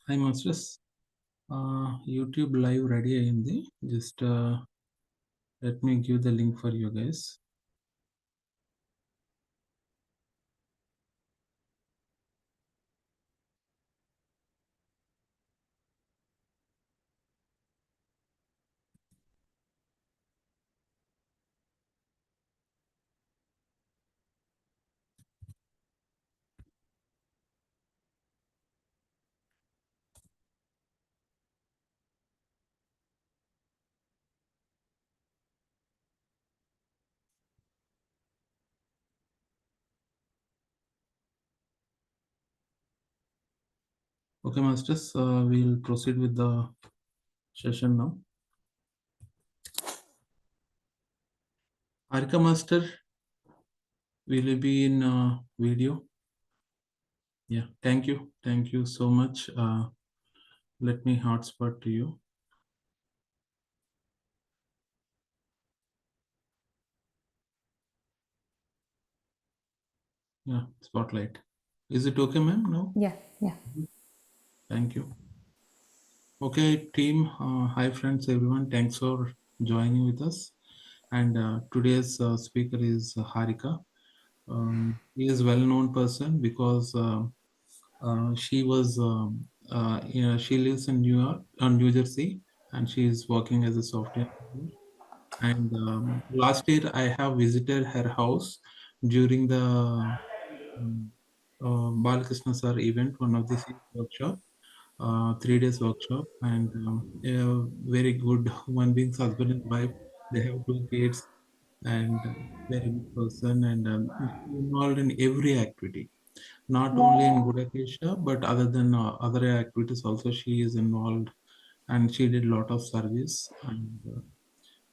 Hi Masters. YouTube live ready ayindi. Just let me give the link for you guys. Okay Masters, we'll proceed with the session now. Harika Master, will you be in video? Yeah, thank you. Thank you so much. Let me hotspot to you. Yeah, spotlight. Is it okay, ma'am? No? Yeah. Thank you. Okay, team. Hi, friends, everyone. Thanks for joining with us. And today's speaker is Harika. He is a well-known person because she was she lives in New York, New Jersey, and she is working as a software engineer. And last year, I have visited her house during the Balakrishna sir event, one of the workshop, 3 days workshop, and a very good human beings, husband and wife. They have 2 kids, and very good person, and involved in every activity, not only in Gudakesha, but other than other activities also she is involved, and she did a lot of service. And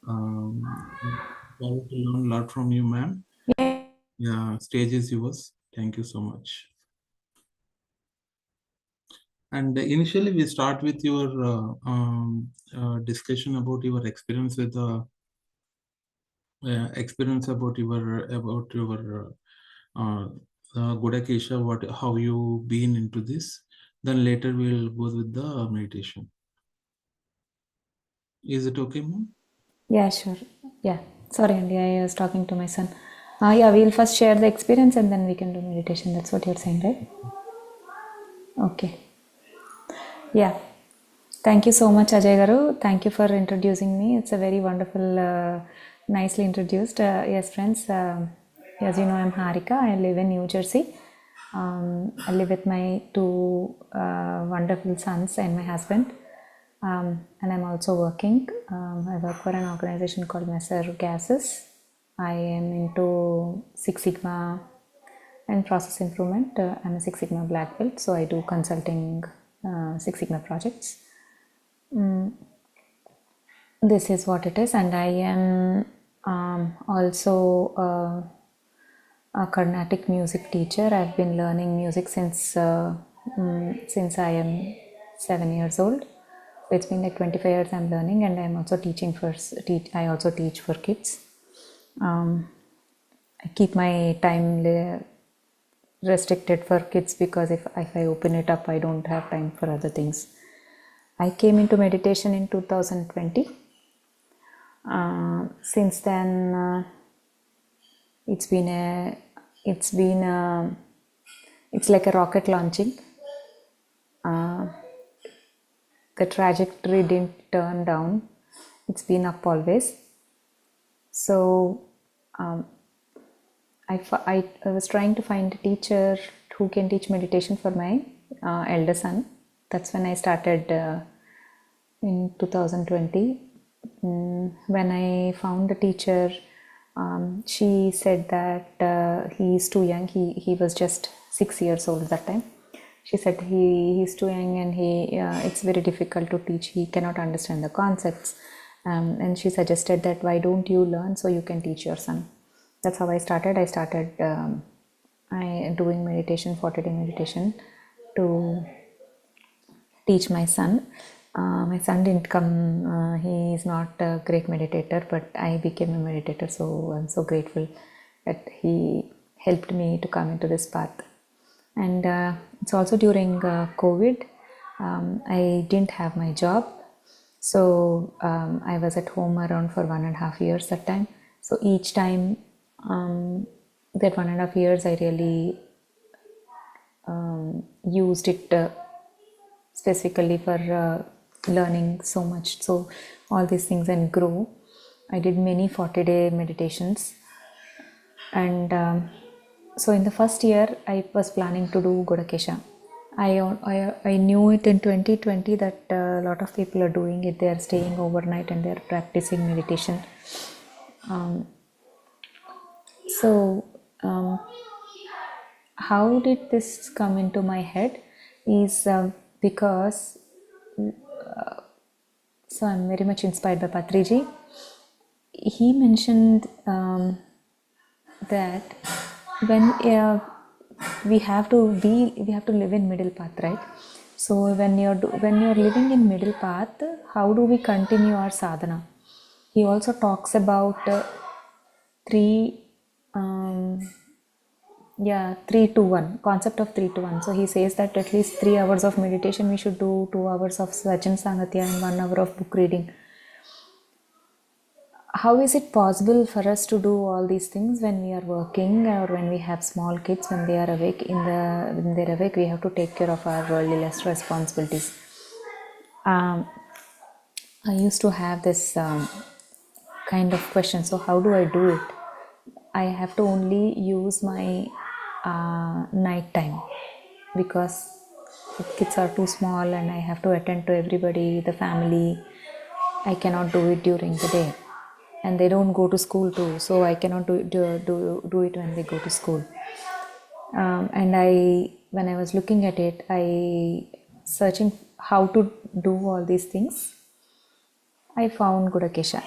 I want to learn a lot from you, ma'am. Yeah. Yeah, stage is yours. Thank you so much. And initially, we start with your discussion about your experience with the experience about your Gudakesha, what how you been into this. Then later we'll go with the meditation. Is it okay, ma'am? Yeah, sure. Yeah. Sorry, Andy, I was talking to my son. Yeah, we'll first share the experience and then we can do meditation. That's what you're saying, right? Okay. Yeah. Thank you so much, Ajay Garu. Thank you for introducing me. It's a very wonderful, nicely introduced. Yes, friends. As you know, I'm Harika. I live in New Jersey. I live with my two wonderful sons and my husband. And I'm also working. I work for an organization called Messer Gases. I am into Six Sigma and process improvement. I'm a Six Sigma black belt, so I do consulting Six Sigma projects. This is what it is, and I am also a Carnatic music teacher. I've been learning music since I am 7 years old. So it's been like 25 years I'm learning, and I'm also teaching for. I also teach for kids. I keep my time restricted for kids because if I open it up, I don't have time for other things. I came into meditation in 2020. Since then, it's been it's like a rocket launching. The trajectory didn't turn down. It's been up always. So I was trying to find a teacher who can teach meditation for my elder son. That's when I started in 2020. When I found a teacher, she said that he's too young. He was just 6 years old at that time. She said he's too young and it's very difficult to teach. He cannot understand the concepts. And she suggested that why don't you learn so you can teach your son. That's how I started. I started doing meditation, 40-day meditation to teach my son. My son didn't come, he is not a great meditator, but I became a meditator, so I'm so grateful that he helped me to come into this path. And it's also during COVID. I didn't have my job, so I was at home around for 1.5 years that time. So each time, that 1.5 years, I really used it specifically for learning so much. So all these things and grow. I did many 40-day meditations, and so in the first year I was planning to do Gudakesha. I knew it in 2020 that a lot of people are doing it. They are staying overnight and they are practicing meditation. So how did this come into my head is because, so I'm very much inspired by Patriji. He mentioned that when we have to live in middle path, right? So when you're living in middle path, how do we continue our sadhana? He also talks about three um, 3 to 1 concept of 3 to 1. So he says that at least 3 hours of meditation we should do, 2 hours of Sajan Sangatya, and 1 hour of book reading. How is it possible for us to do all these things when we are working or when we have small kids? When they are awake, when they're awake, we have to take care of our worldly less responsibilities. I used to have this kind of question. So how do I do it? I have to only use my night time because the kids are too small and I have to attend to everybody, the family. I cannot do it during the day, and they don't go to school too, so I cannot do it when they go to school. And when I was looking at it, I searching how to do all these things, I found Gudakesha.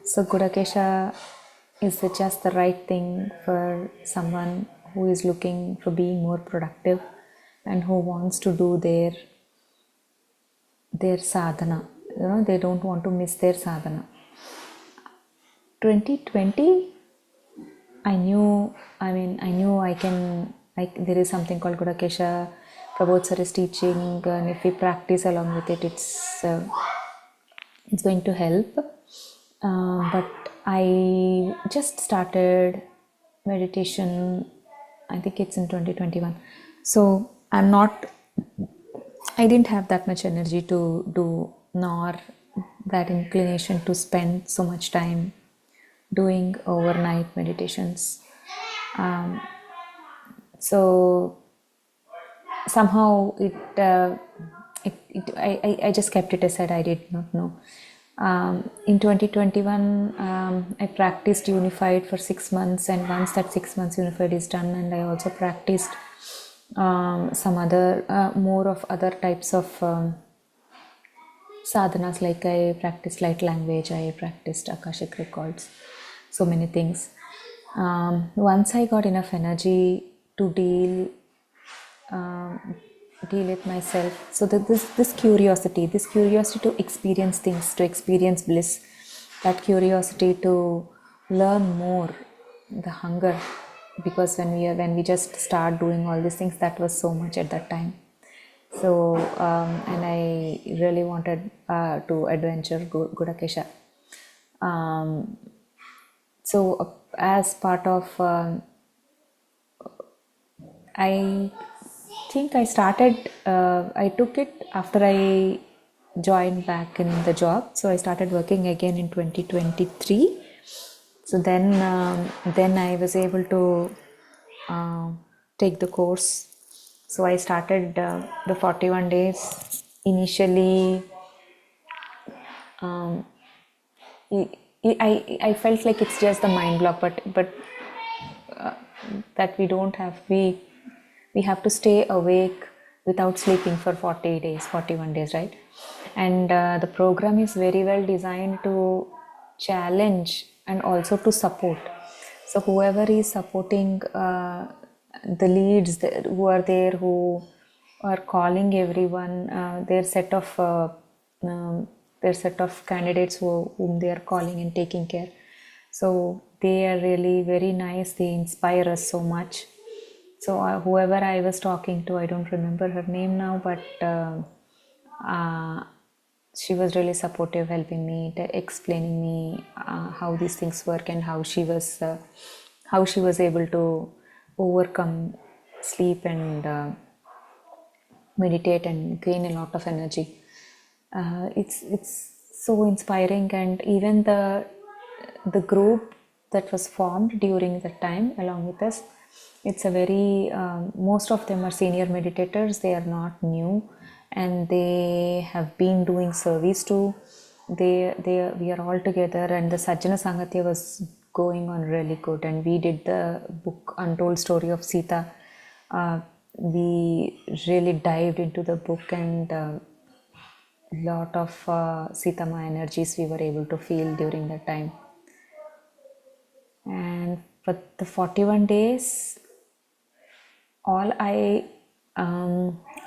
So Gudakesha is just the right thing for someone who is looking for being more productive and who wants to do their sadhana. They don't want to miss their sadhana. 2020, I knew there is something called Gudakesha. Prabodh sir is teaching, and if we practice along with it, it's going to help. But I just started meditation, I think it's in 2021. So I didn't have that much energy to do, nor that inclination to spend so much time doing overnight meditations. So somehow I just kept it aside. I did not know. In 2021, I practiced unified for 6 months, and once that 6 months unified is done, and I also practiced some other more of other types of sadhanas, like I practiced light language, I practiced Akashic records, so many things. Once I got enough energy to deal with myself, so that this curiosity to experience things, to experience bliss, that curiosity to learn more, the hunger, because when we just start doing all these things, that was so much at that time. So and I really wanted to adventure Gudakesha. So as part of I think I took it after I joined back in the job. So I started working again in 2023. So then I was able to take the course. So I started the 41 days. Initially, I felt like it's just the mind block, but that we have to stay awake without sleeping for 41 days, right? And the program is very well designed to challenge and also to support. So whoever is supporting the leads who are there, who are calling everyone, their set of candidates whom they are calling and taking care. So they are really very nice. They inspire us so much. So whoever I was talking to, I don't remember her name now, but uh, she was really supportive, helping me, explaining me how these things work, and how she was able to overcome sleep and meditate and gain a lot of energy. It's so inspiring, and even the group that was formed during that time along with us, it's a very most of them are senior meditators. They are not new, and they have been doing service too. They we are all together, and the Sajjana Sangathya was going on really good, and we did the book Untold Story of Sita. We really dived into the book, and lot of Sitama energies we were able to feel during that time. And for the 41 days, all I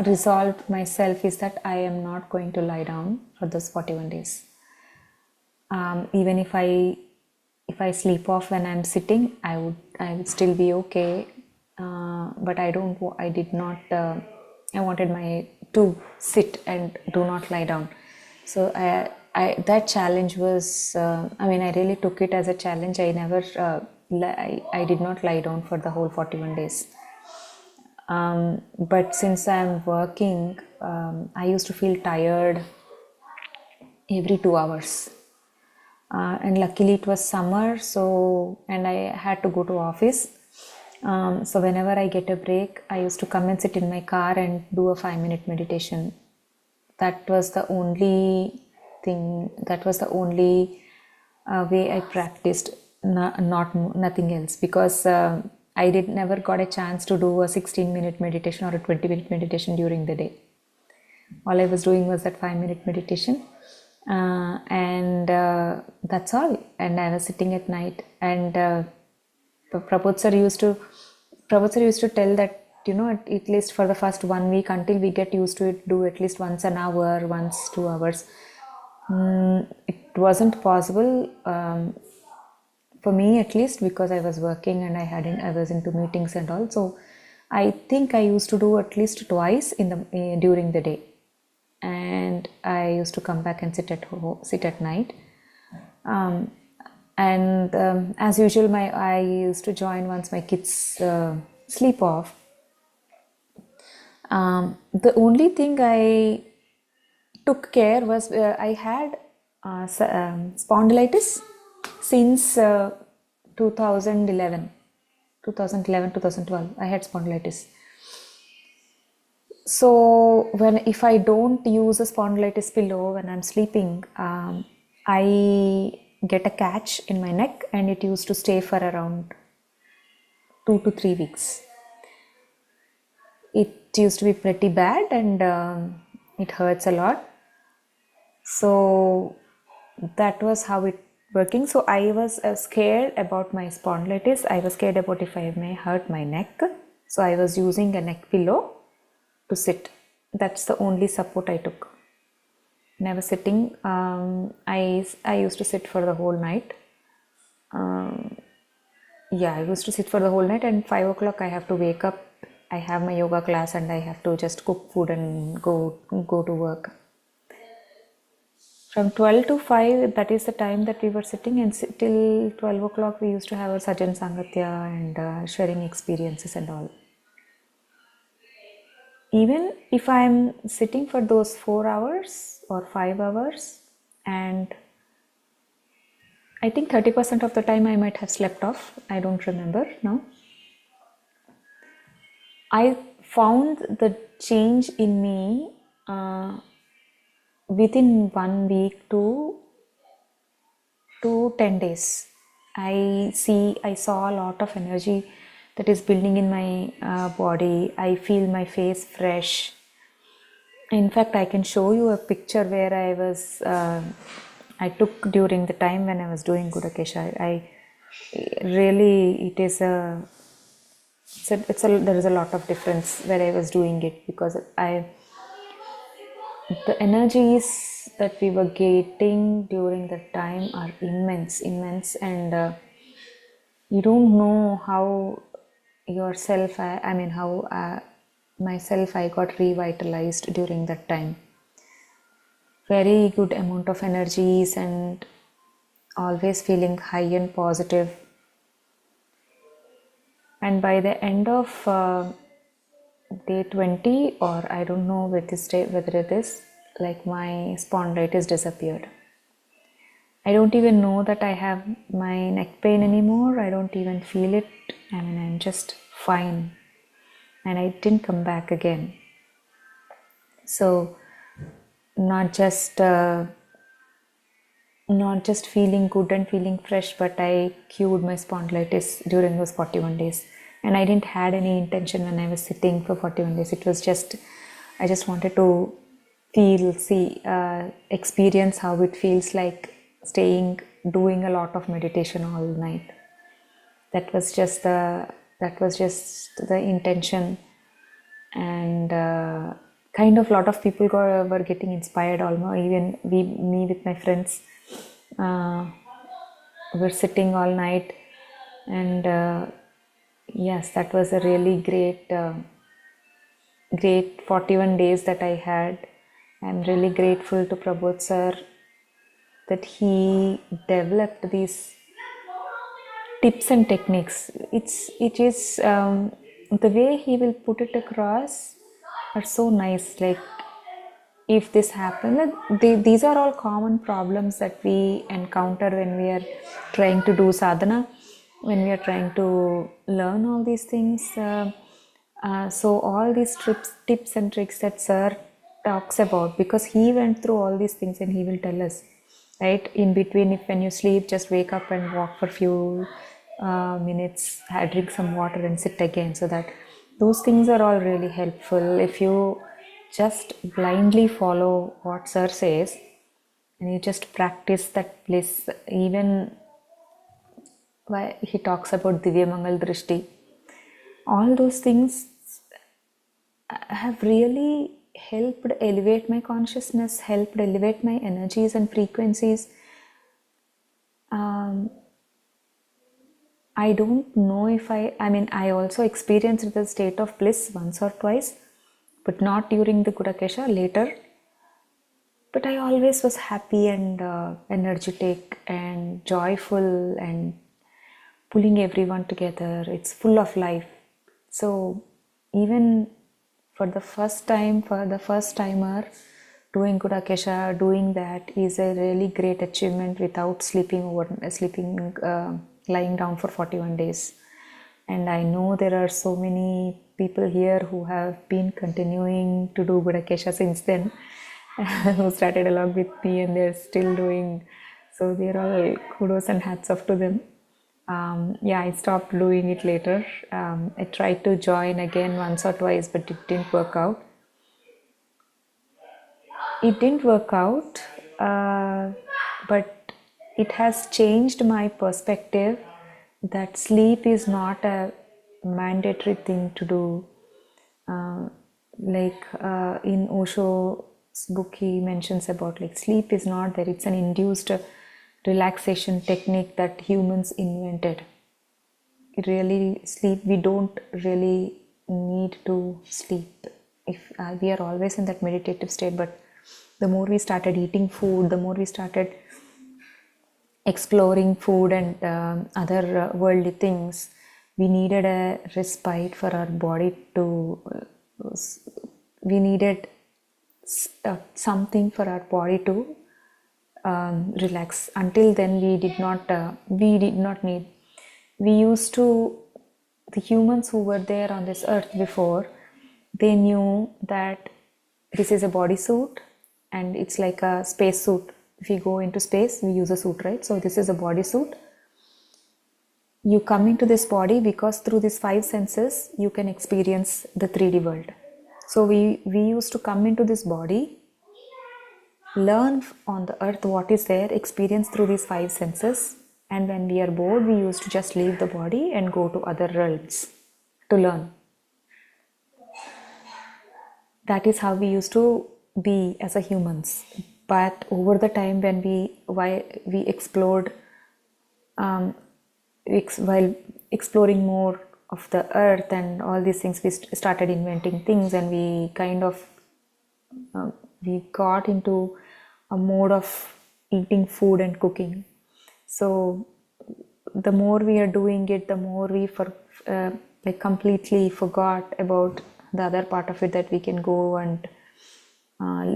resolved myself is that I am not going to lie down for those 41 days. Even if I sleep off when I'm sitting, I would still be okay. But I did not. I wanted my to sit and do not lie down. So that challenge was. I mean, I really took it as a challenge. I never. I did not lie down for the whole 41 days. But since I'm working, I used to feel tired every 2 hours. And luckily it was summer, so and I had to go to office. So whenever I get a break, I used to come and sit in my car and do a 5-minute meditation. That was the only thing. That was the only way I practiced, not nothing else, because I did never got a chance to do a 16-minute meditation or a 20-minute meditation during the day. All I was doing was that 5-minute meditation, and that's all. And I was sitting at night, and Prabodh sir used to tell that, you know, at least for the first 1 week, until we get used to it, do at least once an hour, once 2 hours. It wasn't possible for me, at least, because I was working and I was into meetings and all. So I think I used to do at least twice during the day, and I used to come back and sit at night. And as usual, I used to join once my kids sleep off. The only thing I took care was I had spondylitis since 2011 2012. I had spondylitis. So if I don't use a spondylitis pillow when I'm sleeping, I get a catch in my neck, and it used to stay for around 2 to 3 weeks. It used to be pretty bad, and it hurts a lot. So that was how it working. So I was scared about my spondylitis. I was scared about if I may hurt my neck. So I was using a neck pillow to sit. That's the only support I took. Never sitting. I used to sit for the whole night. Yeah, I used to sit for the whole night, and 5 o'clock I have to wake up. I have my yoga class, and I have to just cook food and go to work. From 12 to 5, that is the time that we were sitting, and till 12 o'clock we used to have our Sajjana Sangathya and sharing experiences and all. Even if I'm sitting for those 4 hours or 5 hours, and I think 30% of the time I might have slept off. I don't remember now. I found the change in me within 1 week to 10 days. I saw a lot of energy that is building in my body. I feel my face fresh. In fact, I can show you a picture where I took during the time when I was doing Gudakesha. Really, there is a lot of difference where I was doing it, because the energies that we were getting during that time are immense, and you don't know how yourself, I mean how myself I got revitalized during that time. Very good amount of energies and always feeling high and positive. And by the end of day 20, or I don't know with this day whether it is, like my spondylitis disappeared. I don't even know that I have my neck pain anymore. I don't even feel it. I mean, I'm just fine. And I didn't come back again. So not just feeling good and feeling fresh, but I cured my spondylitis during those 41 days. And I didn't had any intention when I was sitting for 41 days. It was just, I just wanted to experience how it feels like doing a lot of meditation all night. That was just the intention. And kind of lot of people were getting inspired, almost even me with my friends. We're sitting all night, and yes, that was a really great 41 days that I had. I'm really grateful to Prabodh sir that he developed these tips and techniques. It is the way he will put it across are so nice. Like, if this happens, these are all common problems that we encounter when we are trying to do sadhana, when we are trying to learn all these things. So all these tips and tricks that sir talks about, because he went through all these things and he will tell us, right? In between, if when you sleep, just wake up and walk for few minutes, drink some water and sit again. So that those things are all really helpful. If you just blindly follow what sir says and you just practice that bliss, even why he talks about Divya Mangala Drusti, all those things have really helped elevate my consciousness, helped elevate my energies and frequencies. I don't know if I mean, I also experienced the state of bliss once or twice, but not during the Gudakesha, later. But I always was happy and energetic and joyful and pulling everyone together. It's full of life. So even for the first timer, doing Gudakesha, doing that is a really great achievement without lying down for 41 days. And I know there are so many people here who have been continuing to do Gudakesha since then, who started along with me and they're still doing. So they're all kudos and hats off to them. Yeah, I stopped doing it later. I tried to join again once or twice, but it didn't work out. But it has changed my perspective that sleep is not a mandatory thing to do. In Osho's book, he mentions about like sleep is not there. It's an induced relaxation technique that humans invented. We don't really need to sleep. If we are always in that meditative state, but the more we started eating food, the more we started exploring food and other worldly things, we needed a respite for our body to we needed something for our body to relax. Until then, we did not need. The humans who were there on this earth before, they knew that this is a bodysuit and it's like a space suit. If we go into space, we use a suit, right? So this is a bodysuit. You come into this body because through these 5 senses, you can experience the 3D world. So we used to come into this body, learn on the earth what is there, experience through these 5 senses, and when we are bored, we used to just leave the body and go to other realms to learn. That is how we used to be as a humans. But over the time, when we explored, while exploring more of the earth and all these things. We started inventing things, and we kind of we got into a mode of eating food and cooking. So the more we are doing it, the more we like completely forgot about the other part of it, that we can go and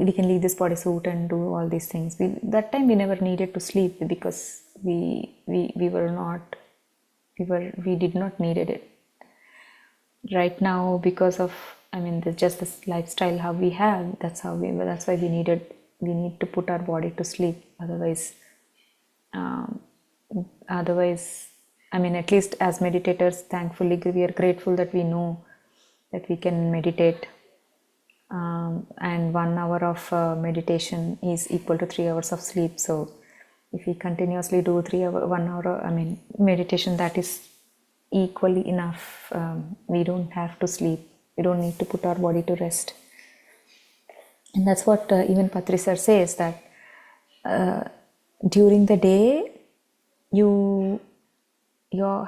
we can leave this bodysuit and do all these things. That time we never needed to sleep, because we did not needed it. Right now, because of, I mean, just this lifestyle how we have, that's why we need to put our body to sleep. Otherwise, I mean, at least as meditators, thankfully, we are grateful that we know that we can meditate. And 1 hour of meditation is equal to 3 hours of sleep. So if we continuously do 1 hour, I mean, meditation, that is equally enough. We don't have to sleep. We don't need to put our body to rest. And that's what even Patri sir says, that during the day, you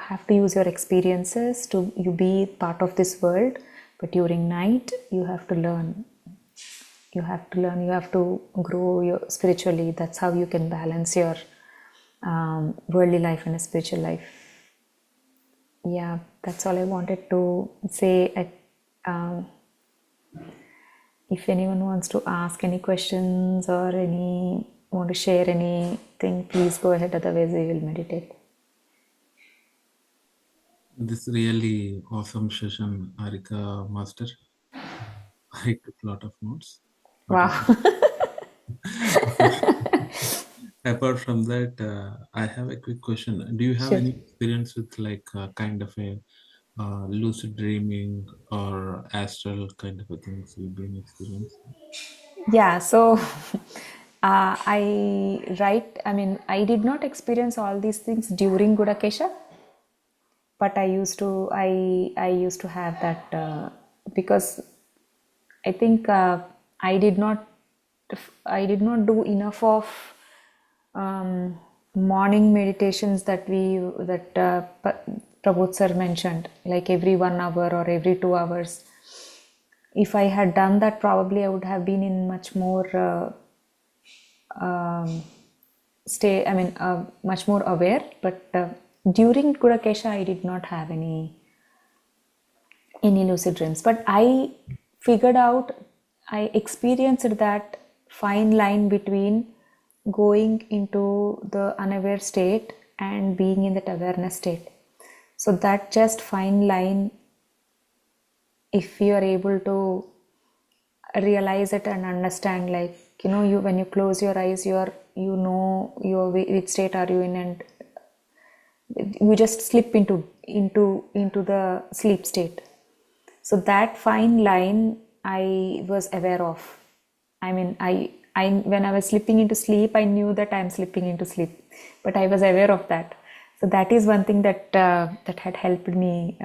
have to use your experiences to you be part of this world, but during night you have to learn. You have to grow spiritually. That's how you can balance your worldly life and a spiritual life. Yeah, that's all I wanted to say. If anyone wants to ask any questions or want to share anything, please go ahead. Otherwise, we will meditate. This really awesome session, Harika Master. I took a lot of notes. But Wow. apart from that, I have a quick question. Do you have Sure. any experience with like kind of a lucid dreaming or astral kind of a things you've been experiencing? Yeah, so I did not experience all these things during Gudakesha, but I used to have that because I think I did not do enough of morning meditations that Prabodh sir mentioned, like every 1 hour or every 2 hours. If I had done that, probably I would have been in much more much more aware. But during Gudakesha, I did not have any lucid dreams. But I figured out, I experienced that fine line between going into the unaware state and being in that awareness state. So that just fine line, if you are able to realize it and understand, like, you when you close your eyes, which state are you in, and you just slip into the sleep state. So that fine line I was aware of. I mean, I when I was slipping into sleep, I knew that I'm slipping into sleep, but I was aware of that. So that is one thing that had helped me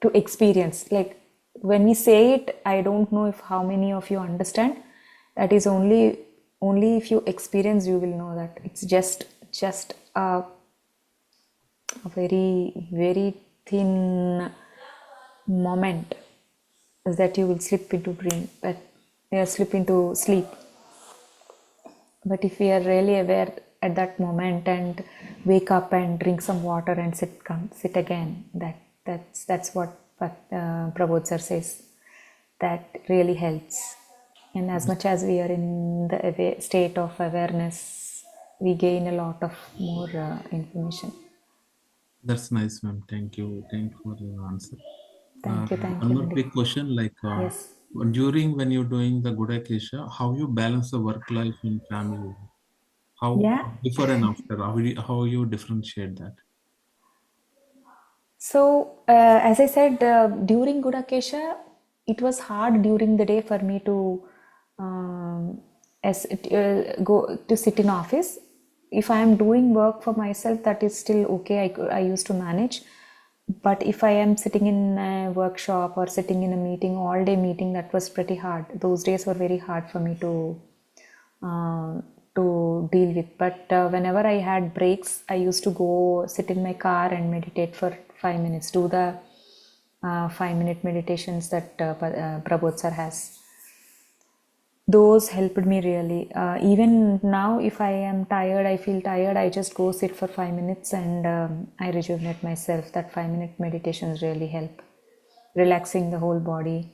to experience. Like, when we say it, I don't know if how many of you understand. That is only if you experience, you will know that it's just a very, very thin moment that you will slip into slip into sleep. But if we are really aware at that moment and wake up and drink some water and sit again, that's what Prabodh sir says. That really helps. And as much as we are in the state of awareness, we gain a lot of more information. That's nice, ma'am. Thank you. Thank you for your answer. Thank you, One more Nidhi. quick question, like Yes. during when you're doing the Gudakesha, how you balance the work life and family life? How Yeah. before and after? How you differentiate that? So, as I said, during Gudakesha, it was hard during the day for me to go to sit in office. If I am doing work for myself, that is still okay. I used to manage. But if I am sitting in a workshop or sitting in a meeting, all day meeting, that was pretty hard. Those days were very hard for me to to deal with. But whenever I had breaks, I used to go sit in my car and meditate for 5 minutes, do the 5 minute meditations that Prabodh sir has. Those helped me really. Even now, if I am tired, I feel tired, I just go sit for 5 minutes and I rejuvenate myself. That 5 minute meditations really help. Relaxing the whole body.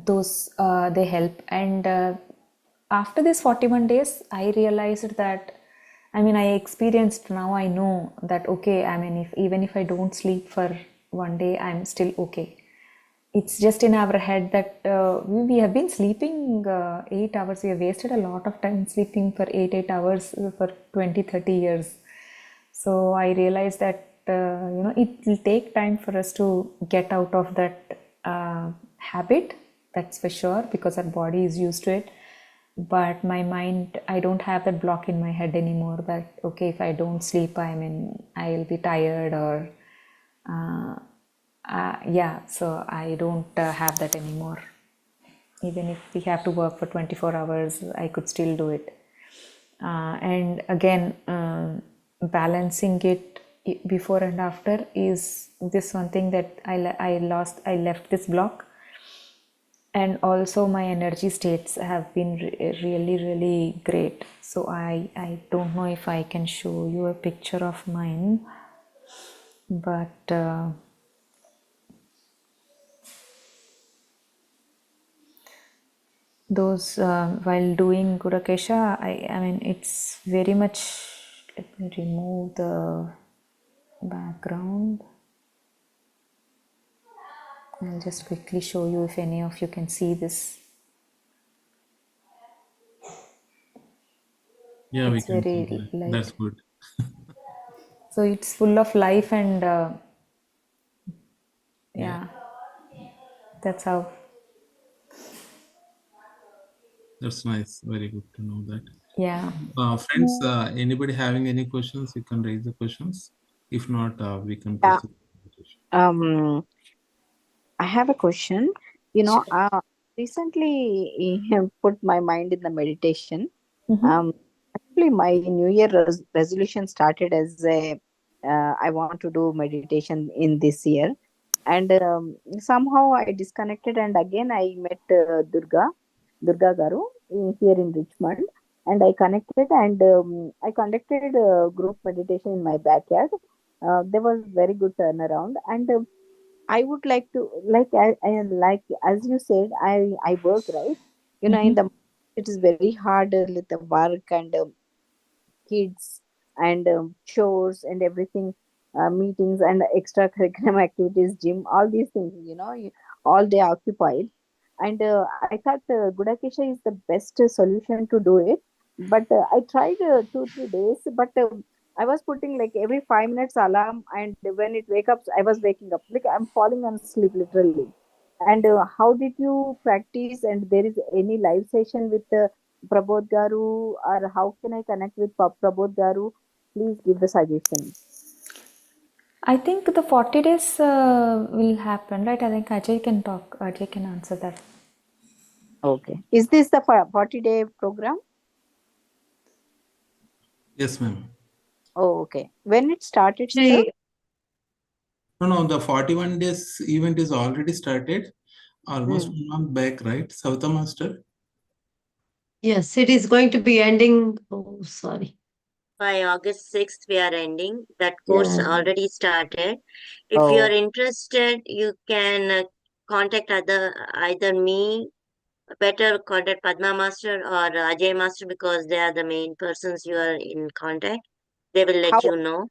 Those they help. And after this 41 days, I realized that, I mean, I experienced, now I know that, okay, I mean, if even if I don't sleep for one day, I'm still okay. It's just in our head that we have been sleeping 8 hours. We have wasted a lot of time sleeping for 8 hours for 20, 30 years. So I realized that, it will take time for us to get out of that habit. That's for sure, because our body is used to it. But my mind, I don't have that block in my head anymore that, okay, if I don't sleep, I mean, I'll be tired or yeah, so I don't have that anymore. Even if we have to work for 24 hours, I could still do it. And again, balancing it before and after is this one thing that I left this block. And also my energy states have been really, really great. So I don't know if I can show you a picture of mine, but those while doing Gudakesha, I mean, it's very much, let me remove the background. I'll just quickly show you if any of you can see this. Yeah, we It's can see very that. light. That's good. So it's full of life and Yeah, yeah, that's how. that's nice. Very good to know that. Yeah. Friends, anybody having any questions, you can raise the questions. If not, we can Yeah. proceed. Um, I have a question. Sure. Recently put my mind in the meditation. Mm-hmm. Um, Actually, my New Year resolution started as a I want to do meditation in this year, and somehow I disconnected, and again I met Durga Garu here in Richmond, and I connected, and I conducted a group meditation in my backyard. There was very good turnaround, and I would like to, like as you said, I work, right. In Mm-hmm. the it is very hard with the work and kids and chores and everything, meetings and extra curriculum activities, gym, all these things. All day occupied, and I thought Gudakesha is the best solution to do it. But I tried 2 3 days, but I was putting like every 5 minutes alarm, and when it wake up, I was waking up like I'm falling on sleep literally. And how did you practice? And there is any live session with Prabodh Garu, or how can I connect with Prabodh Garu? Please give the suggestion. I think the 40 days will happen, right? I think Ajay can talk. Ajay can answer that. Okay. Is this the 40-day program? Yes, ma'am. Oh, okay. When it started, sir? Actually, No, the 41 days event is already started almost Mm. 1 month back, right? Savita Master? yes, it is going to be ending. Oh, sorry. By August 6th, we are ending. That course Yeah. already started. If you are Oh, interested, you can contact either me, better contact Padma Master or Ajay Master, because they are the main persons you are in contact. They will let how? you know.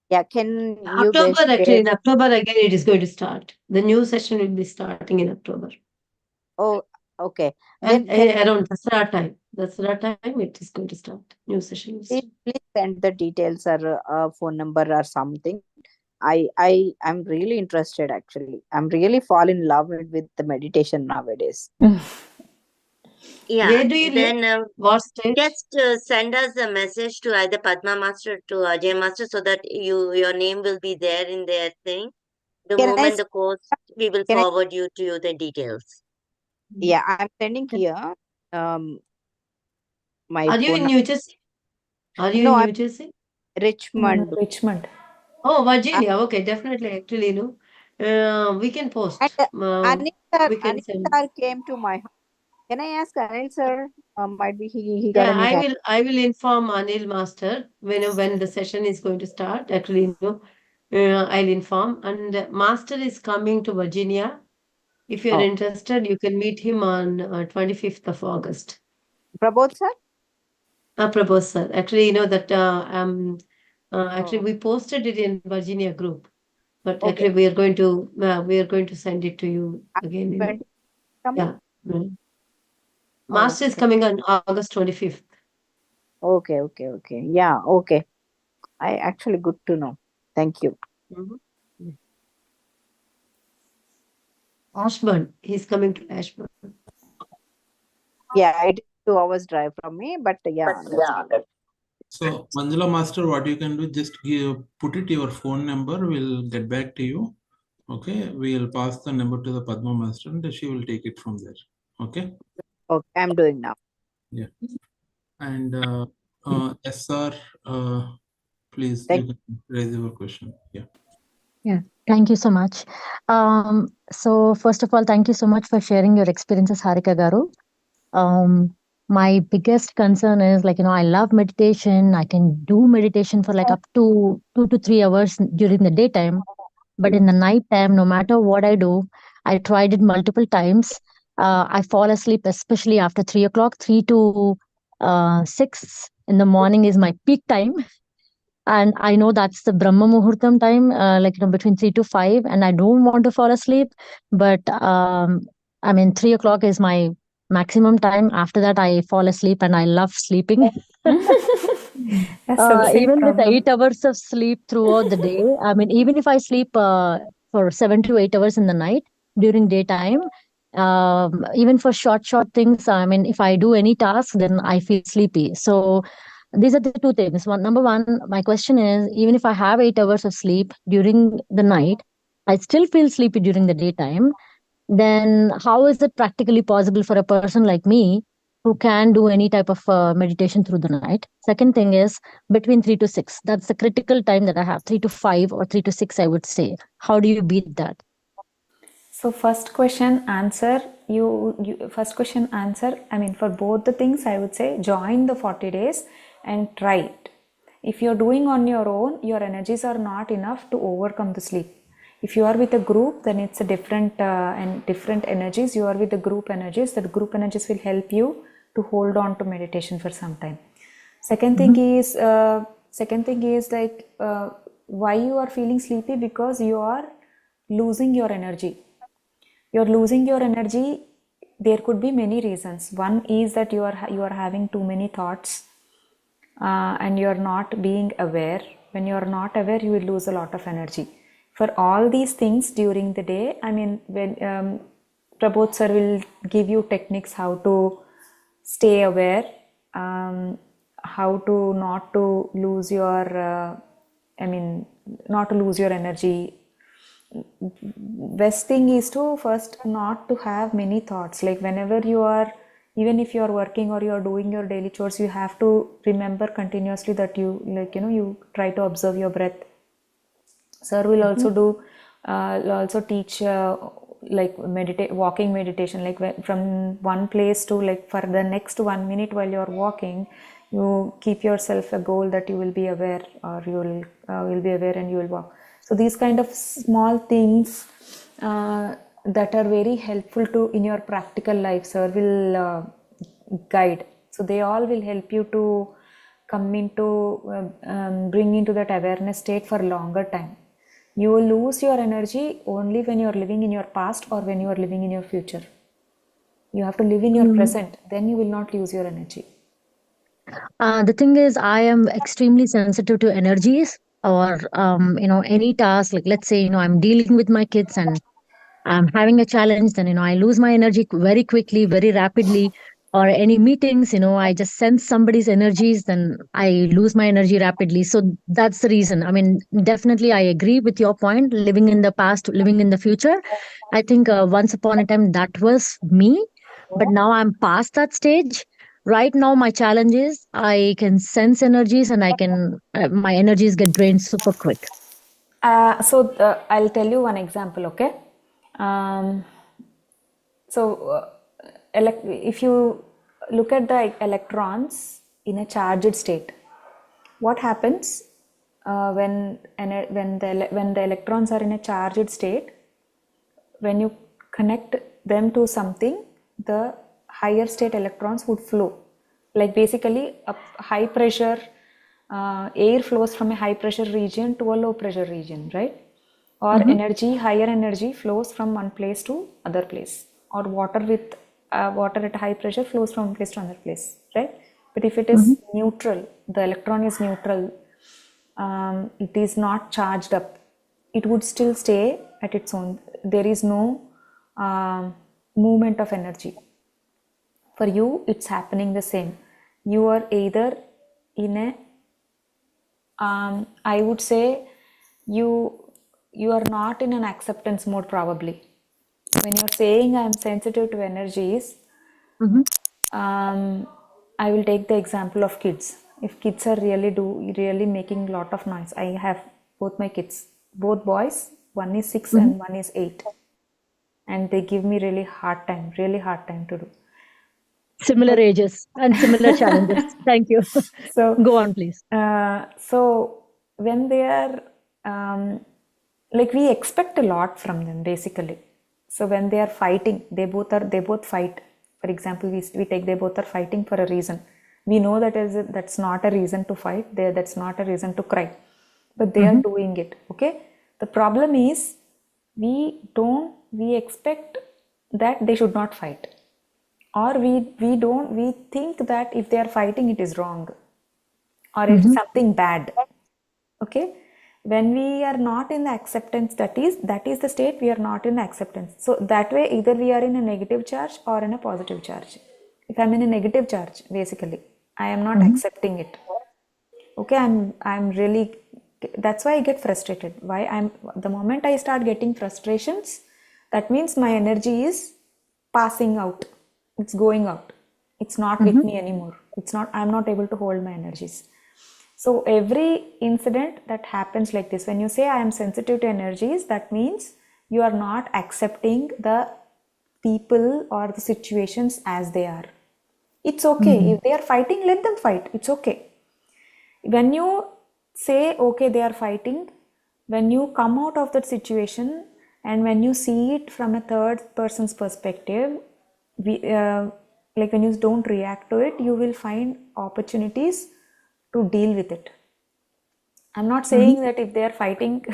Yeah, can you October, guys actually, share? in October again, it is going to start. The new session will be starting in October. Oh, okay. And Then can around Dasara time. Dasara time, it is going to start. New session will start. please send the details or phone number or something. I'm really interested actually. I'm really fall in love with the meditation nowadays. Yeah, Where do you live? then What state? just send us a message to either Padma Master to Ajay Master, so that your name will be there in their thing. The Can I moment the course, we will can I forward you the details. Yeah, I'm sending here. Um My Are you phone in number. New Jersey? Are you No, in I'm New Jersey? Richmond. Richmond. Oh, Uh, Virginia. Okay, definitely. Actually, we can and post. We can Anil send. sir came to my house. Can I ask Anil sir? Might be he got Yeah, any time. I will inform Anil Master when the session is going to start. Actually, I'll inform. And Master is coming to Virginia. If you're Oh, interested, you can meet him on 25th of August. Prabodh sir. Prabodh sir. Actually, that actually Oh, we posted it in Virginia group, but okay. actually we are going to send it to you again. 20 coming. Yeah. Mm. Oh, Master is okay. coming on August 25th. Okay. Okay. Okay. Yeah. Okay. I actually good to know. Thank you. Mhm. Ashburn. He's coming to Ashburn. Yeah, it is 2 hours drive from me, but yeah, that's So, Manjula Master, what you can do, just put it your phone number. We'll get back to you. Okay, we'll pass the number to the Padma Master, and she will take it from there. Okay. okay. I'm doing now. Yeah. And yes, sir. Please, Thank you can raise your question. Yeah. Yeah, thank you so much. So first of all, thank you so much for sharing your experiences, Harika Garu. My biggest concern is I love meditation. I can do meditation for like up to 2 to 3 hours during the daytime, but in the night time, no matter what I do, I tried it multiple times. I fall asleep, especially after 3 o'clock. 3 to 6 in the morning is my peak time, and I know that's the Brahma Muhurtam time, between 3 to 5, and I don't want to fall asleep. But I mean, 3 o'clock is my maximum time. After that, I fall asleep, and I love sleeping. Yes, so the same Even with problem. 8 hours of sleep throughout the day, I mean, even if I sleep for 7 to 8 hours in the night during daytime, even for short things, I mean, if I do any task, then I feel sleepy. So these are the two things. Number one, my question is, even if I have 8 hours of sleep during the night, I still feel sleepy during the daytime. Then how is it practically possible for a person like me who can do any type of meditation through the night? Second thing is between 3 to 6. That's the critical time that I have. 3 to 5 or 3 to 6, I would say. How do you beat that? So first question answer, you first question answer, I mean, for both the things, I would say join the 40 days and try it. If you're doing on your own, your energies are not enough to overcome the sleep. If you are with a group, then it's a different and different energies. You are with the group energies. That group energies will help you to hold on to meditation for some time. Second thing is like why you are feeling sleepy, because you are losing your energy. You're losing your energy. There could be many reasons. One is that you are having too many thoughts, and you're not being aware. When you're not aware, you will lose a lot of energy. For all these things during the day, I mean, when Prabodh sir will give you techniques how to stay aware, how to not to lose your not to lose your energy. Best thing is to first not to have many thoughts. Like whenever you are, even if you are working or you are doing your daily chores, you have to remember continuously that you try to observe your breath. Sir will also do also teach walking meditation, like from one place to, like, for the next 1 minute while you are walking, you keep yourself a goal that you will be aware, or you will be aware and you will walk. So these kind of small things that are very helpful to in your practical life, sir will guide. So they all will help you to come into bring into that awareness state for longer time. You will lose your energy only when you are living in your past or when you are living in your future. You have to live in your present, then you will not lose your energy. The thing is, I am extremely sensitive to energies, or any task. Like, let's say, I'm dealing with my kids and I'm having a challenge, then I lose my energy very quickly, very rapidly. Or any meetings, I just sense somebody's energies, then I lose my energy rapidly. So that's the reason. I mean, definitely I agree with your point, living in the past, living in the future. I think once upon a time that was me, but now I'm past that stage. Right now, my challenge is I can sense energies and I can, my energies get drained super quick. I'll tell you one example, okay? Um, so, if you look at the electrons in a charged state, what happens when the electrons are in a charged state? When you connect them to something, the higher state electrons would flow. Like basically, a high pressure air flows from a high pressure region to a low pressure region, right? Or energy, higher energy flows from one place to other place. Or water at high pressure flows from one place to another place, right? But if it is neutral, the electron is neutral, it is not charged up, it would still stay at its own. There is no movement of energy. For you, it's happening the same. You are either in a, I would say, you are not in an acceptance mode probably. When you're saying I'm sensitive to energies, I will take the example of kids. If kids are really making a lot of noise, I have both my kids, both boys, one is 6 and one is 8, and they give me really hard time to do. Similar But ages and similar challenges. Thank you. so Go on, please. so when they are like, we expect a lot from them basically. So when they are fighting, they both fight. For example, we take, they both are fighting for a reason. We know that's not a reason to fight. That's not a reason to cry, but they are doing it. Okay. The problem is we expect that they should not fight, or we think that if they are fighting, it is wrong, or it's something bad. Okay. When we are not in the acceptance, that is the state we are not in acceptance. So that way, either we are in a negative charge or in a positive charge. If I'm in a negative charge, basically I am not accepting it. Okay. I'm really, that's why I get frustrated. The moment I start getting frustrations, that means my energy is passing out, it's going out, it's not with me anymore. I'm not able to hold my energies. So every incident that happens like this, when you say I am sensitive to energies, that means you are not accepting the people or the situations as they are. It's okay. If they are fighting, let them fight. It's okay. When you say, okay, they are fighting, when you come out of that situation and when you see it from a third person's perspective, like when you don't react to it, you will find opportunities to deal with it. I'm not saying that if they are fighting,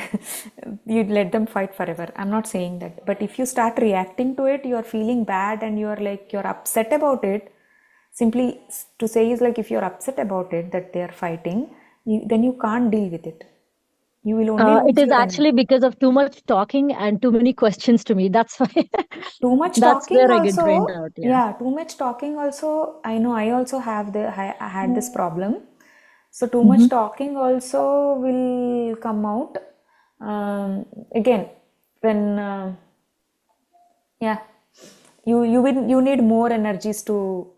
you let them fight forever. I'm not saying that. But if you start reacting to it, you are feeling bad and you're upset about it. Simply to say is like, if you're upset about it, that they are fighting, then you can't deal with it. You will only It lose is your energy. actually because of too much talking and too many questions to me. That's why. Too much That's talking where I get drained also, out. Yeah. yeah, too much talking also, I know I also I had this problem. So too much talking also will come out. Again, when yeah, you need more energies to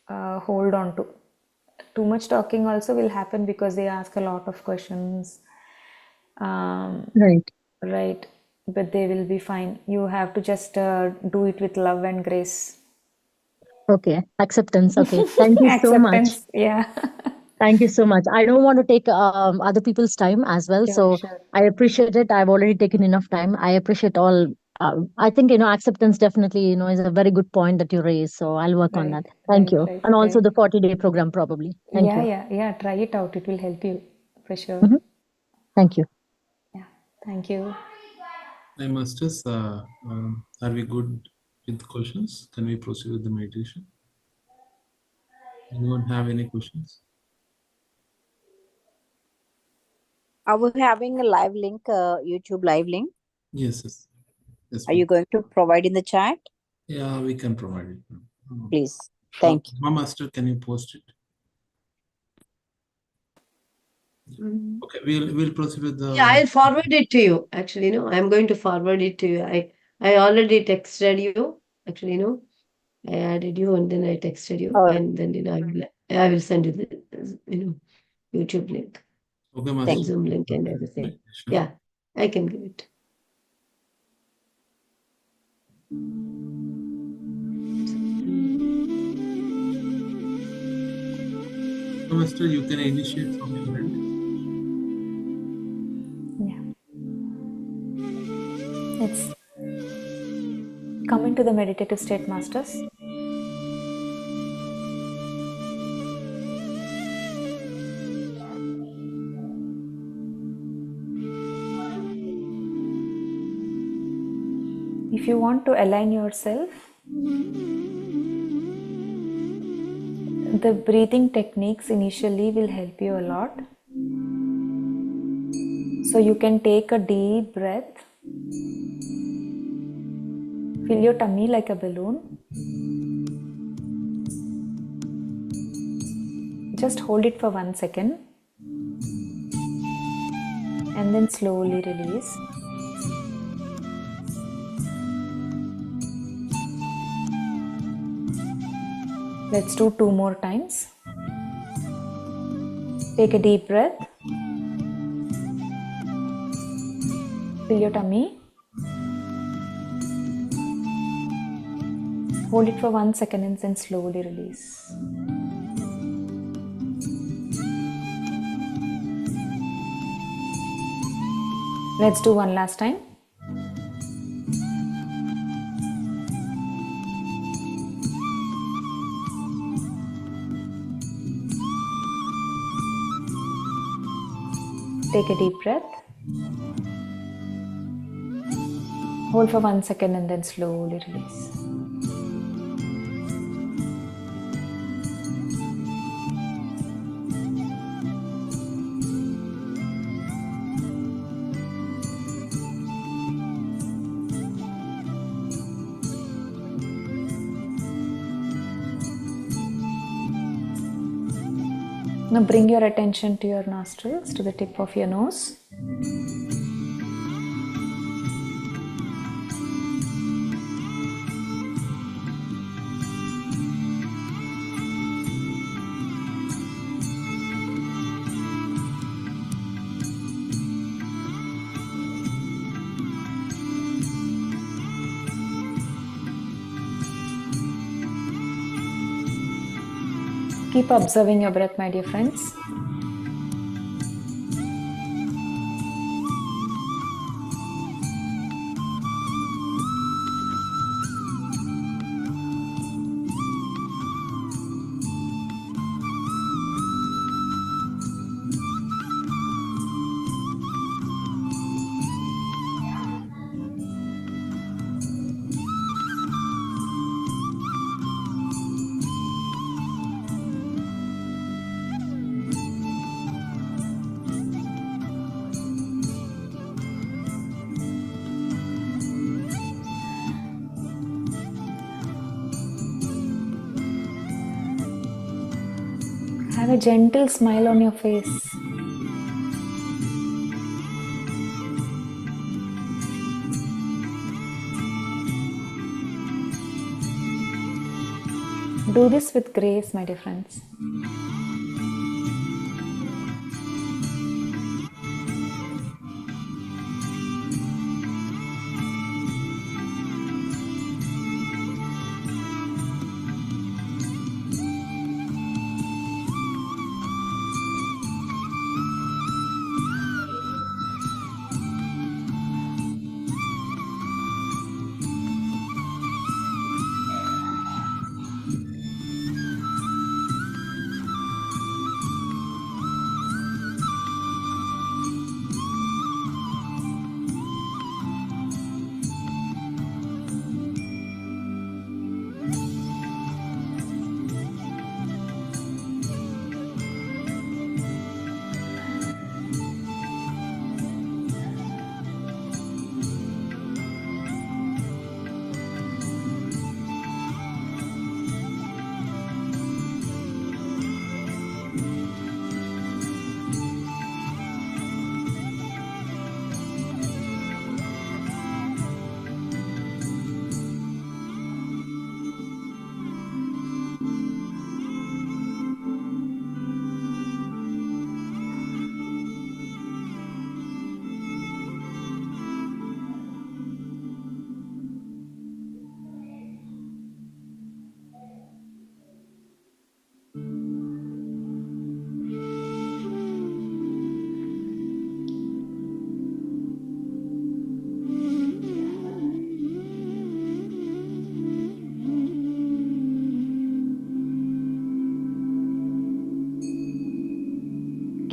hold on to. Too much talking also will happen because they ask a lot of questions. Right. Right, but they will be fine. You have to just do it with love and grace. Okay. Acceptance. Okay. Thank you so much. Acceptance, yeah. Thank you so much. I don't want to take other people's time as well. Sure, So sure. I appreciate it. I've already taken enough time. I appreciate all. I think, acceptance definitely, is a very good point that you raised. So I'll work on Right, that. Thank you. And also right. the 40-day program, probably. Thank you. Yeah. Try it out. It will help you for sure. Mhm. Thank you. Yeah. Thank you. Hi, Masters. Are we good with questions? Can we proceed with the meditation? Anyone have any questions? Are we having a live link, YouTube live link? Yes. Are you going to provide in the chat? Yeah, we can provide it. Please. Thank you. Mama Master, can you post it? Okay, we'll proceed with the. Yeah, I'll forward it to you. Actually, no, I'm going to forward it to you. I already texted you. Actually, no. I added you and then I texted you, Oh, and then I will send you the YouTube link, Okay, Master. Zoom link, and everything. Sure. Yeah, I can give it. So, Master, you can initiate from your end. Yeah. Let's come into the meditative state, Masters. If you want to align yourself, the breathing techniques initially will help you a lot. So you can take a deep breath, fill your tummy like a balloon. Just hold it for 1 second and then slowly release. Let's do 2 more times. Take a deep breath, fill your tummy, hold it for 1 second and then slowly release. Let's do one last time. Take a deep breath. Hold for 1 second and then slowly release. Now bring your attention to your nostrils, to the tip of your nose. Keep observing your breath, my dear friends. Have a gentle smile on your face. Do this with grace, my dear friends.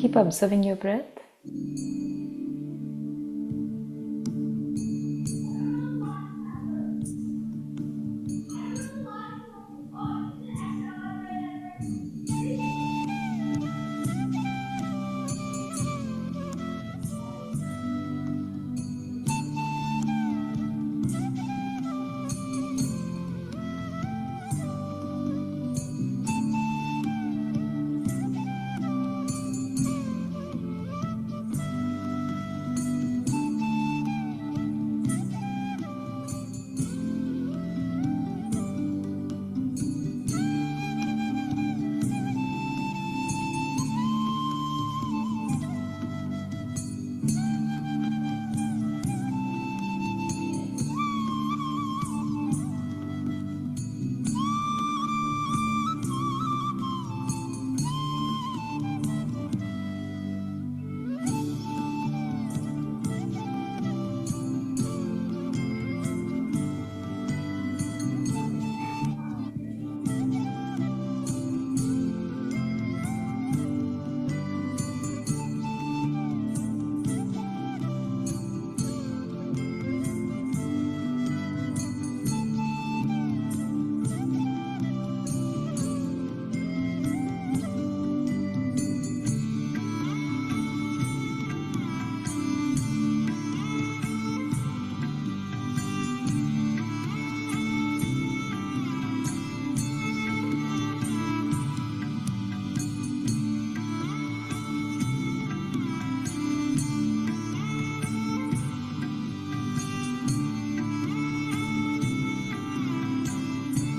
Keep observing your breath.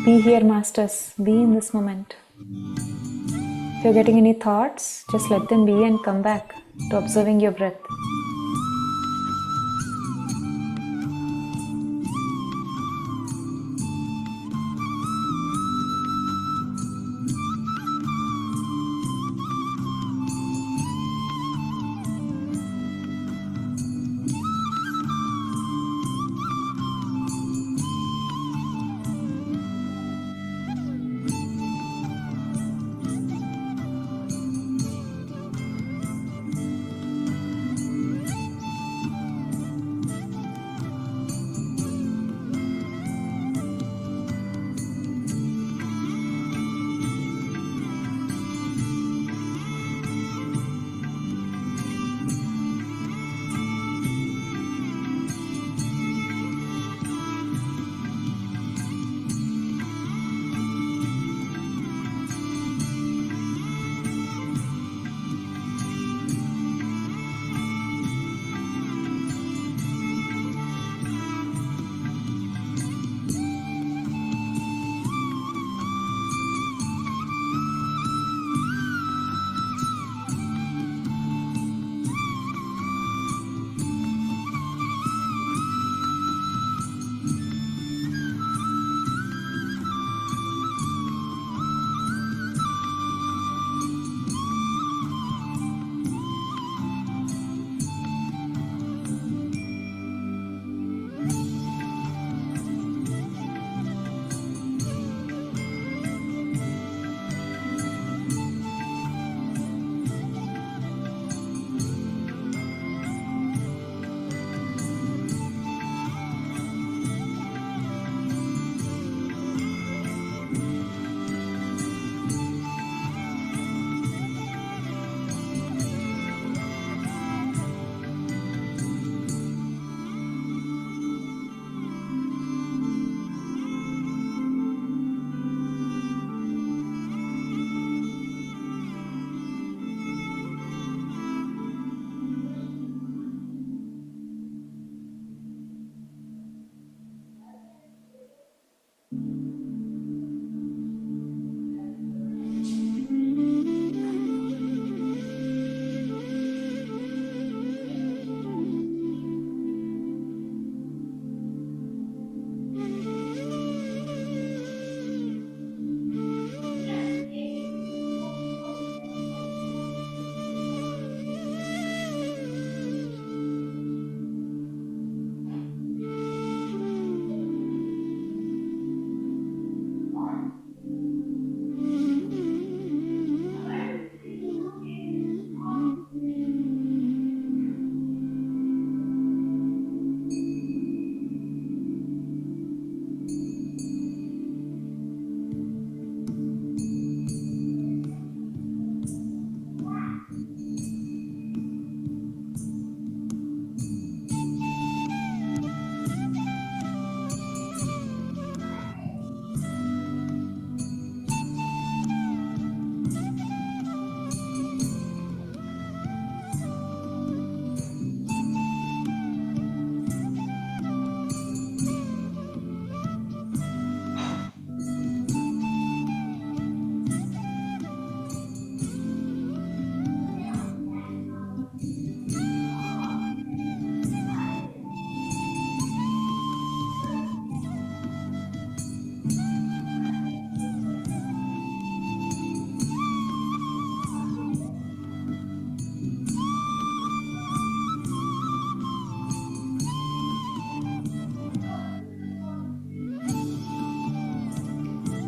Be here, masters. Be in this moment. If you're getting any thoughts, just let them be and come back to observing your breath.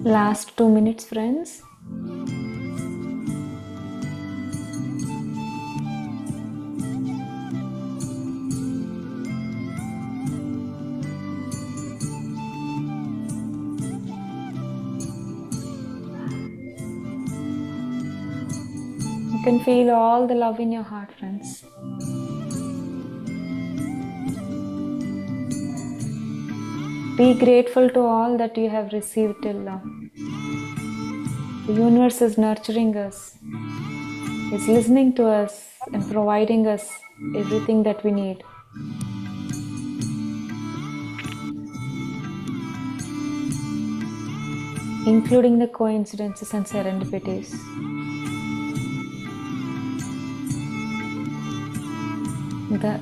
Last 2 minutes, friends. You can feel all the love in your heart, friends. Be grateful to all that you have received till now. The universe is nurturing us, is listening to us and providing us everything that we need. Including the coincidences and serendipities. The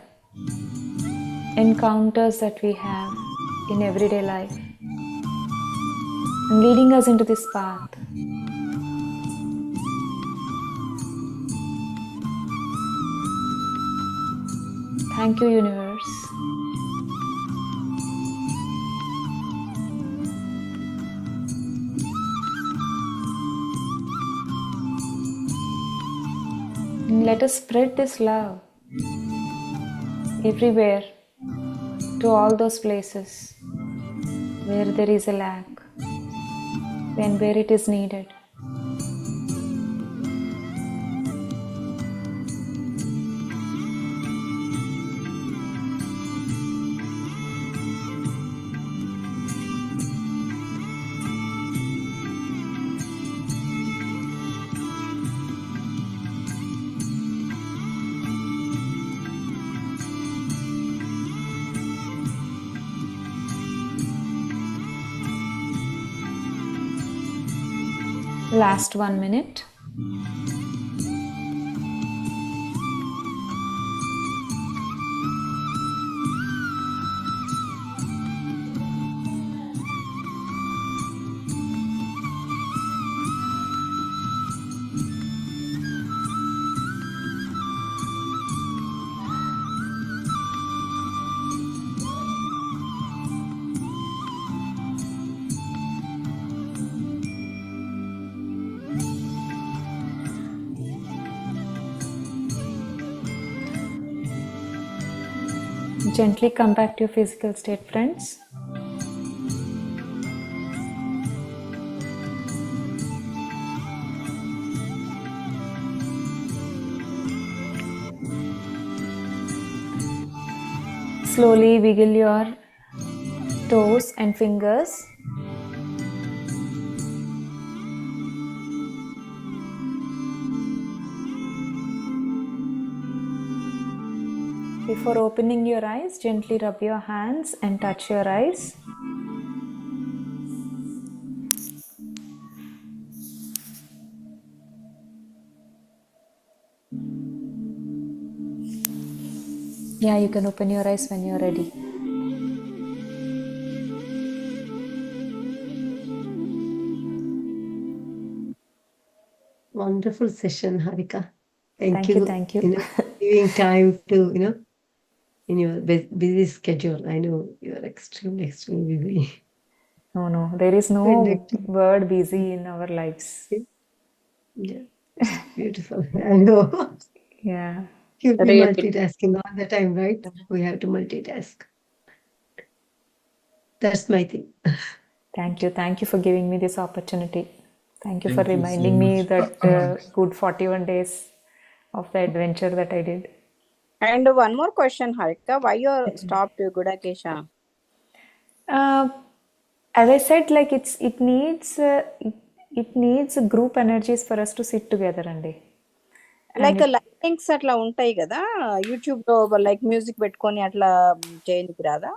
encounters that we have in everyday life and leading us into this path. Thank you, universe. And let us spread this love everywhere, to all those places where there is a lack and where it is needed. Last 1 minute. Gently come back to your physical state, friends. Slowly wiggle your toes and fingers. Before opening your eyes, gently rub your hands and touch your eyes. Yeah, you can open your eyes when you're ready. Wonderful session, Harika. Thank you, thank you. Giving time to, in your busy schedule. I know you are extremely busy. No, there is no word busy in our lives. Yeah, it's beautiful. I know. Yeah. You'll be Really. multitasking all the time, right? We have to multitask. That's my thing. Thank you for giving me this opportunity. Thank you for Thank you so reminding me much. that good 41 days of the adventure that I did. And one more question, Harika. Why you stopped Gudakesha? As I said, like it needs group energies for us to sit together, Andy. Like lightings అట్లా ఉంటాయి కదా YouTube లో like music పెట్టుకొని అట్లా చేయనికి రాదా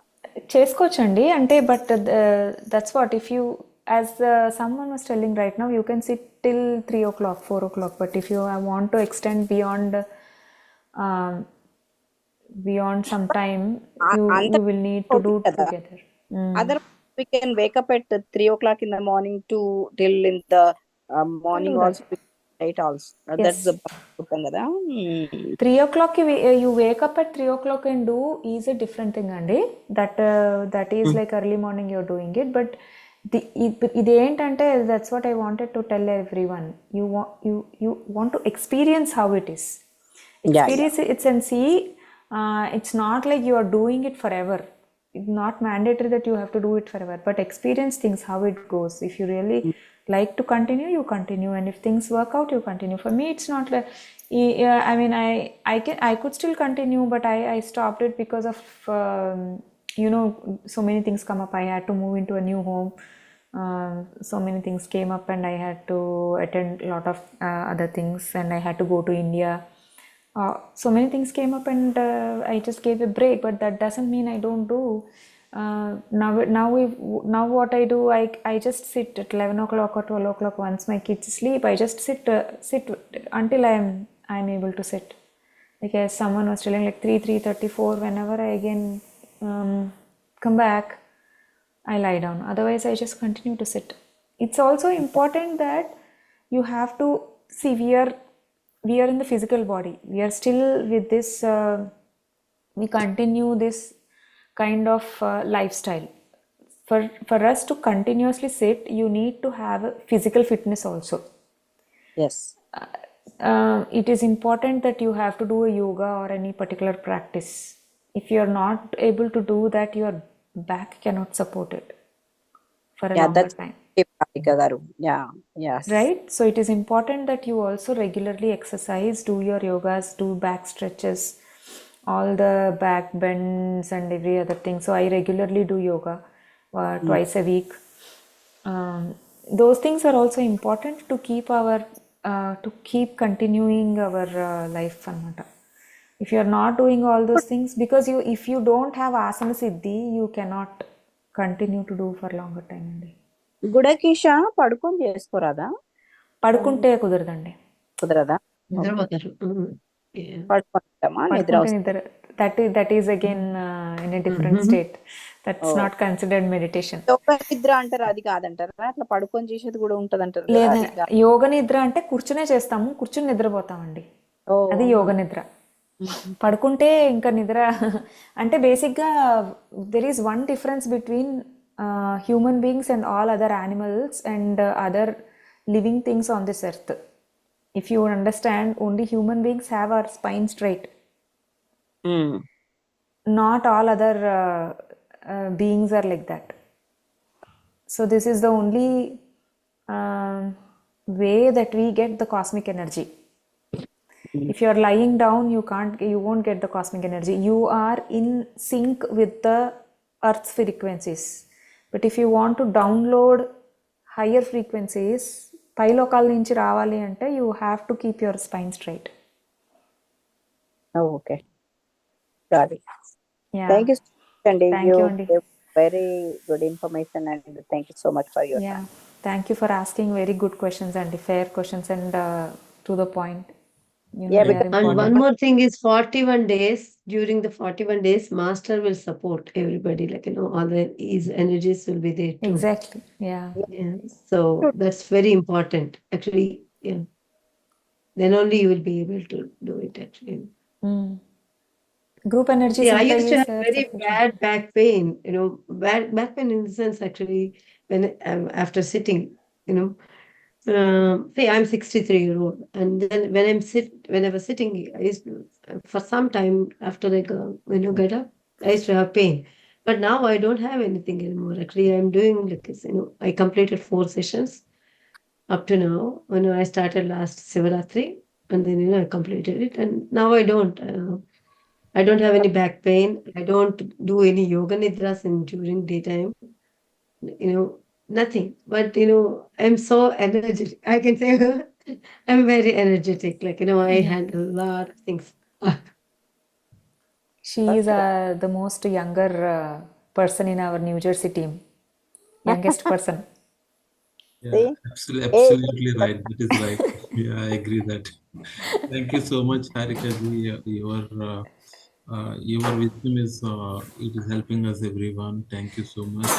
చేసుకోవచ్చండి అంటే but that's what if you as someone was telling right now, you can sit till 3 o'clock, 4 o'clock, but if you want to extend beyond some time, you will need to do it together. Other we can wake up at 3 o'clock in the morning to till in the morning also right also. That's the కదా 3 o'clock you wake up at 3 o'clock and do is a different thing, Andy. That is like early morning you're doing it, but ఇది ఏంటంటే that's what I wanted to tell everyone. You want to experience how it is. Experience it and see. It's not like you are doing it forever. It's not mandatory that you have to do it forever, but experience things how it goes. If you really like to continue, you continue, and if things work out, you continue. For me, it's not like, I mean, I could still continue, but I stopped it because of so many things come up. I had to move into a new home. So many things came up, and I had to attend a lot of other things, and I had to go to India. So many things came up, and I just gave a break, but that doesn't mean I don't do. Now what I do, I just sit at 11 o'clock or 12 o'clock. Once my kids sleep, I just sit until I'm able to sit. Because someone was telling like 3:34, whenever I again come back, I lie down. Otherwise, I just continue to sit. It's also important that you have to see, we are in the physical body. We are still with this, we continue this kind of lifestyle. For us to continuously sit, you need to have a physical fitness also. Yes. It is important that you have to do a yoga or any particular practice. If you are not able to do that, your back cannot support it for a longer time. Yeah, yes. Right? So it is important that you also regularly exercise, do your yogas, do back stretches, all the back bends and every other thing. So I regularly do yoga twice a week. Those things are also important to keep continuing our life. If you are not doing all those things, because if you don't have asana siddhi, you cannot continue to do for longer time. గుడకేశ పడుకొని చేసుకోరాదా? పడుకుంటే కుదరదండి. కుదరదా? నిద్రపోతారు. పడుకుంటామా? నిద్ర. That is again in a different state. That's not considered meditation. యోగ నిద్ర అంటారు, అది కాదంటారా? అట్లా పడుకొని చేసేది కూడా ఉంటది అంటారు. లేదా యోగ నిద్ర అంటే కూర్చునే చేస్తాము, కూర్చుని నిద్రపోతామండి. అది యోగ నిద్ర. పడుకుంటే ఇంకా నిద్ర అంటే బేసిక్గా there is one difference between human beings and all other animals and other living things on this earth. If you understand, only human beings have our spine straight. Not all other beings are like that. So this is the only way that we get the cosmic energy. If you are lying down, you won't get the cosmic energy. You are in sync with the earth's frequencies. But if you want to download higher frequencies, పైలోకాల నుంచి రావాలి అంటే you have to keep your spine straight. Okay. Got it. Yeah. Thank you so much, Andy. Thank you, Andy. Very good information, and thank you so much for your time. Thank you for asking very good questions, Andy. Fair questions and to the point. And one more thing is 41 days. During the 41 days, Master will support everybody. Like, all his energies will be there too. Exactly. Yeah. So that's very important. Actually, yeah. Then only you will be able to do it, actually. Group energy. I used to have very bad back pain. Back pain in the sense, actually, when after sitting, say I'm 63-year-old, and then when I was sitting, I used to, for some time after when you get up, I used to have pain. But now I don't have anything anymore. Actually, I'm doing like this. I completed 4 sessions up to now. I started last Sivaratri, and then I completed it, and now I don't have any back pain. I don't do any yoga nidras during daytime. Nothing. But I'm so energetic. I can say I'm very energetic. Like I handle a lot of things. She is the most younger person in our New Jersey team. Youngest person. Yeah, absolutely right. That is right. Yeah, I agree that. Thank you so much, Harika ji. Your wisdom is it is helping us, everyone. Thank you so much.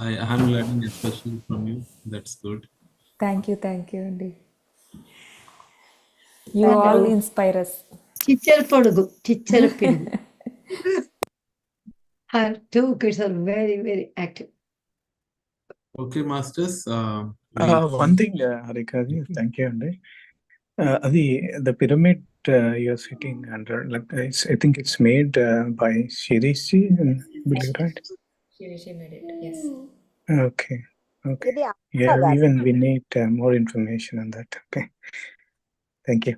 I am learning especially from you. That's good. Thank you, Andy. You all inspire us. Teacher Podugu, teacher Pidugu. Her 2 kids are very, very active. Okay, masters. One thing, Harika, thank you, Andy. The pyramid you're sitting under, like I think it's made by Shirishi, believe, right? She made it, yes. Okay, okay. ఇది Yeah, కదా even we need more information on that. Okay, thank you.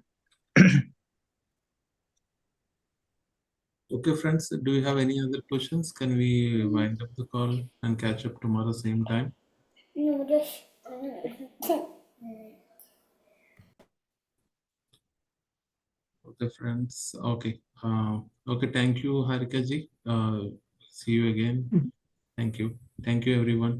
Okay, friends, do you have any other questions? Can we wind up the call and catch up tomorrow same time? Okay, friends. Okay. Okay. Thank you, Harika ji. See you again. Thank you. Thank you, everyone.